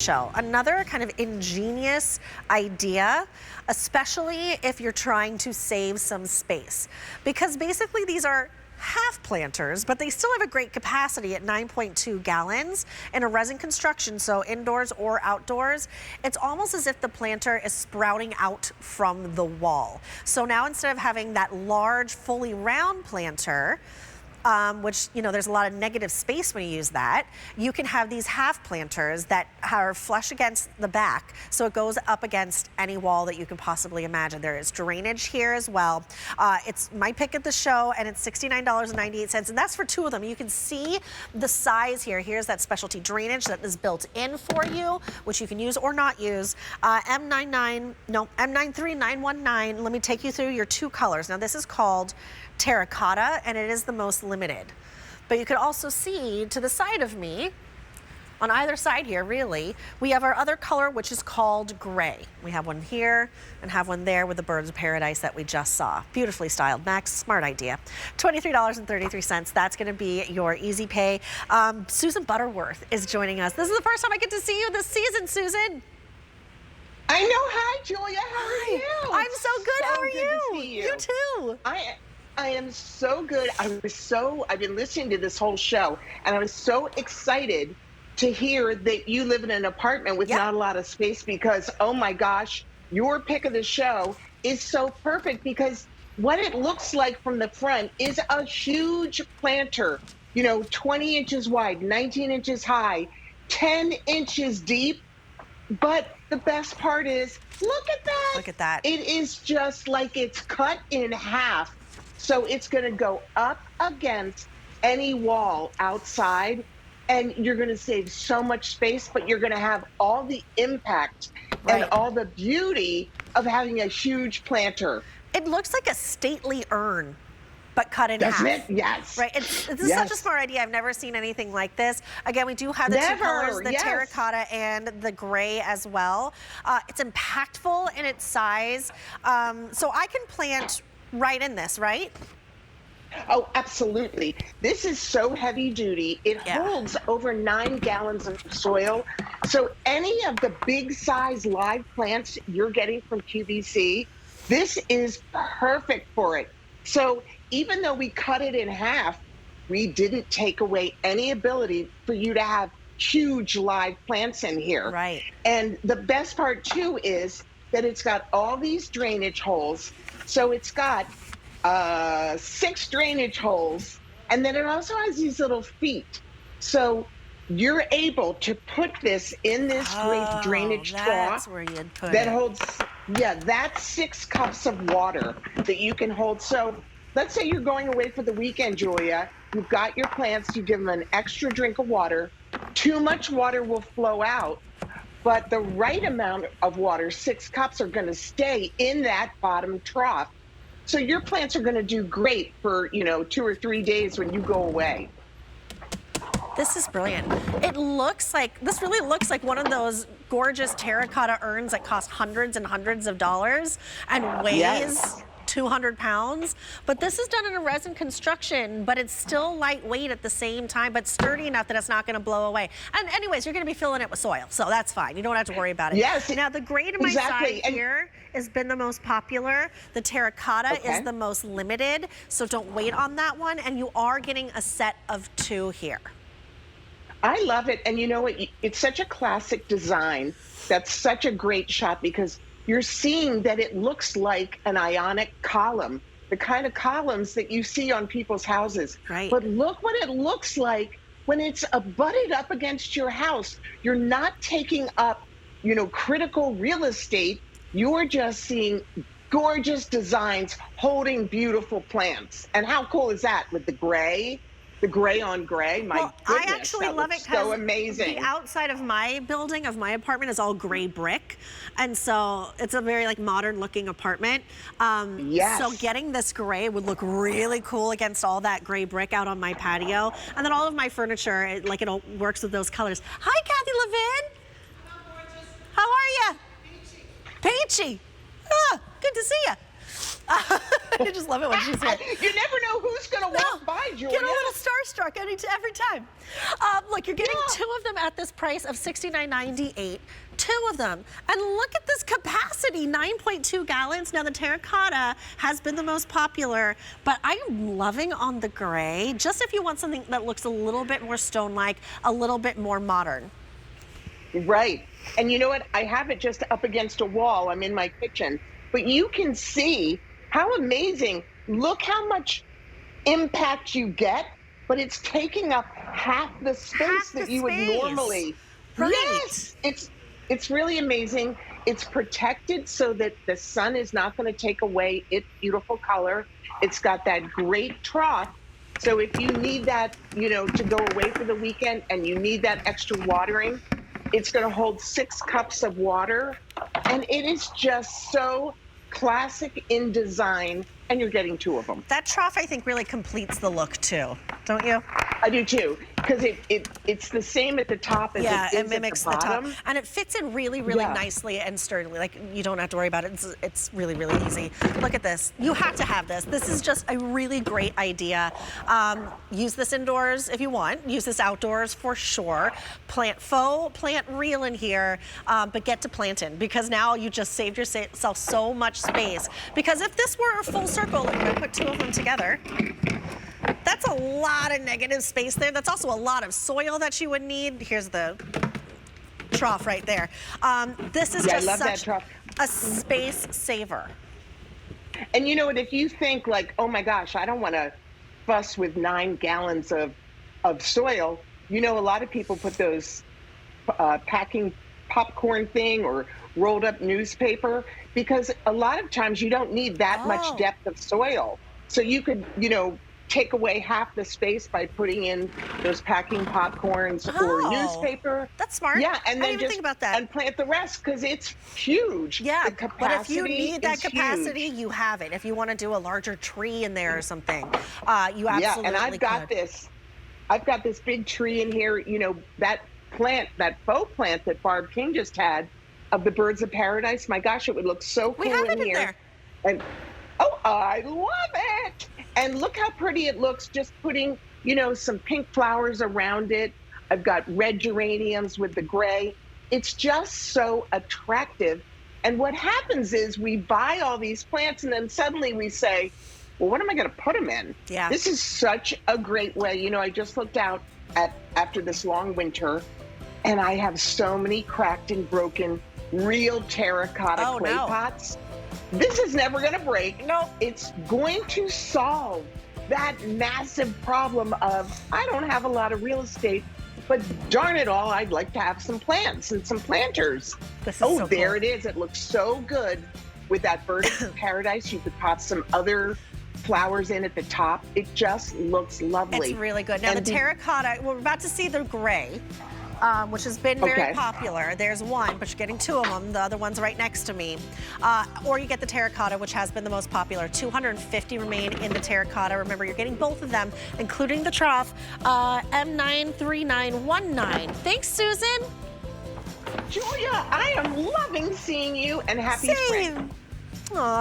show. Another kind of ingenious idea, especially if you're trying to save some space. Because basically these are half planters, but they still have a great capacity at 9.2 gallons in a resin construction, so indoors or outdoors. It's almost as if the planter is sprouting out from the wall. So now instead of having that large, fully round planter, which, you know, there's a lot of negative space when you use that, you can have these half planters that are flush against the back, so it goes up against any wall that you can possibly imagine. There is drainage here as well. It's my pick at the show, and it's $69.98, and that's for two of them. You can see the size here. Here's that specialty drainage that is built in for you, which you can use or not use. M93919, let me take you through your two colors. Now this is called terracotta, and it is the most limited. But you could also see to the side of me, on either side here, really, we have our other color, which is called gray. We have one here and have one there with the birds of paradise that we just saw. Beautifully styled. Max, smart idea. $23.33. That's going to be your easy pay. Susan Butterworth is joining us. This is the first time I get to see you this season, Susan. I know. Hi, Julia. How are you? I'm so good. How are Good you? to see you. You too. I am so good. I've been listening to this whole show, and I was so excited to hear that you live in an apartment with not a lot of space, because, oh my gosh, your pick of the show is so perfect, because what it looks like from the front is a huge planter, you know, 20 inches wide, 19 inches high, 10 inches deep. But the best part is, look at that. Look at that. It is just like it's cut in half. So it's going to go up against any wall outside, and you're going to save so much space, but you're going to have all the impact and all the beauty of having a huge planter. It looks like a stately urn, but cut in half. Doesn't it? Yes. Right. This is such a smart idea. I've never seen anything like this. Again, we do have the two colors, the terracotta and the gray as well. It's impactful in its size. So I can plant right in this, right? Oh, absolutely. This is so heavy duty. It holds over 9 gallons of soil. So any of the big size live plants you're getting from QVC, this is perfect for it. So even though we cut it in half, we didn't take away any ability for you to have huge live plants in here. Right. And the best part too is that it's got all these drainage holes. So it's got 6 drainage holes, and then it also has these little feet. So you're able to put this in this great drainage trough where you'd put that holds, that's 6 cups of water that you can hold. So let's say you're going away for the weekend, Julia. You've got your plants, you give them an extra drink of water. Too much water will flow out, but the right amount of water, 6 cups, are going to stay in that bottom trough. So your plants are going to do great for, 2 or 3 days when you go away. This is brilliant. This really looks like one of those gorgeous terracotta urns that cost hundreds and hundreds of dollars and weighs 200 pounds. But this is done in a resin construction, but it's still lightweight at the same time, but sturdy enough that it's not going to blow away. And anyways, you're going to be filling it with soil, so that's fine. You don't have to worry about it. Yes. Now, the gray to my side here has been the most popular. The terracotta is the most limited, so don't wait on that one. And you are getting a set of 2 here. I love it. And you know what? It's such a classic design. That's such a great shot, because you're seeing that it looks like an ionic column, the kind of columns that you see on people's houses. Right. But look what it looks like when it's butted up against your house. You're not taking up, critical real estate. You're just seeing gorgeous designs holding beautiful plants. And how cool is that with the gray? The gray on gray, my goodness, I actually love it so amazing. The outside of my building, of my apartment, is all gray brick, and so it's a very modern looking apartment. So getting this gray would look really cool against all that gray brick out on my patio, and then all of my furniture, it all works with those colors. Hi, Kathy Levin. Hello, gorgeous. How are you? Peachy. Peachy. Ah, good to see you. I just love it when she's here. You never know who's going to walk by, Julia. Get a little starstruck every time. Look, you're getting two of them at this price of $69.98. Two of them. And look at this capacity, 9.2 gallons. Now the terracotta has been the most popular, but I'm loving on the gray, just if you want something that looks a little bit more stone-like, a little bit more modern. Right. And you know what? I have it just up against a wall. I'm in my kitchen. But you can see how amazing. Look how much impact you get, but it's taking up half the space that you would normally. Right. Yes. It's really amazing. It's protected so that the sun is not going to take away its beautiful color. It's got that great trough. So if you need that, to go away for the weekend and you need that extra watering, it's going to hold 6 cups of water. And it is just so classic in design, and you're getting 2 of them. That trough, I think, really completes the look too, don't you? I do too, because it's the same at the top as it mimics at the bottom. Top, and it fits in really nicely and sturdily. Like, you don't have to worry about it. It's really easy. Look at this. You have to have this. This is just a really great idea. Use this indoors if you want. Use this outdoors for sure. Plant faux, plant real in here, but get to planting, because now you just saved yourself so much space. Because if this were a full circle, like, we're gonna put 2 of them together, that's a lot of negative space there. That's also a lot of soil that you would need. Here's the trough right there. This is just such a space saver. And you know what, if you think like, oh my gosh, I don't want to fuss with 9 gallons of soil, a lot of people put those packing popcorn thing or rolled up newspaper, because a lot of times you don't need that much depth of soil. So you could, take away half the space by putting in those packing popcorns or newspaper. That's smart. Yeah, and then I didn't even think about that. And plant the rest, because it's huge. Yeah, but if you need that capacity, huge. You have it. If you want to do a larger tree in there or something, you absolutely Yeah, and I've got this big tree in here. That plant, that faux plant that Barb King just had of the birds of paradise. My gosh, it would look so cool in here. There. And I love it. And look how pretty it looks, just putting, some pink flowers around it. I've got red geraniums with the gray. It's just so attractive. And what happens is we buy all these plants and then suddenly we say, well, what am I going to put them in? Yeah. This is such a great way. I just looked out after this long winter, and I have so many cracked and broken real terracotta clay pots. This is never going to break. No, it's going to solve that massive problem of, I don't have a lot of real estate, but darn it all, I'd like to have some plants and some planters. So there cool. It is. It looks so good with that bird of paradise. You could pop some other flowers in at the top. It just looks lovely. It's really good. Now, the terracotta, we're about to see the gray, which has been very popular. There's one, but you're getting 2 of them. The other one's right next to me. Or you get the terracotta, which has been the most popular. 250 remain in the terracotta. Remember, you're getting both of them, including the trough. M93919. Thanks, Susan. Julia, I am loving seeing you, and happy spring. Aww.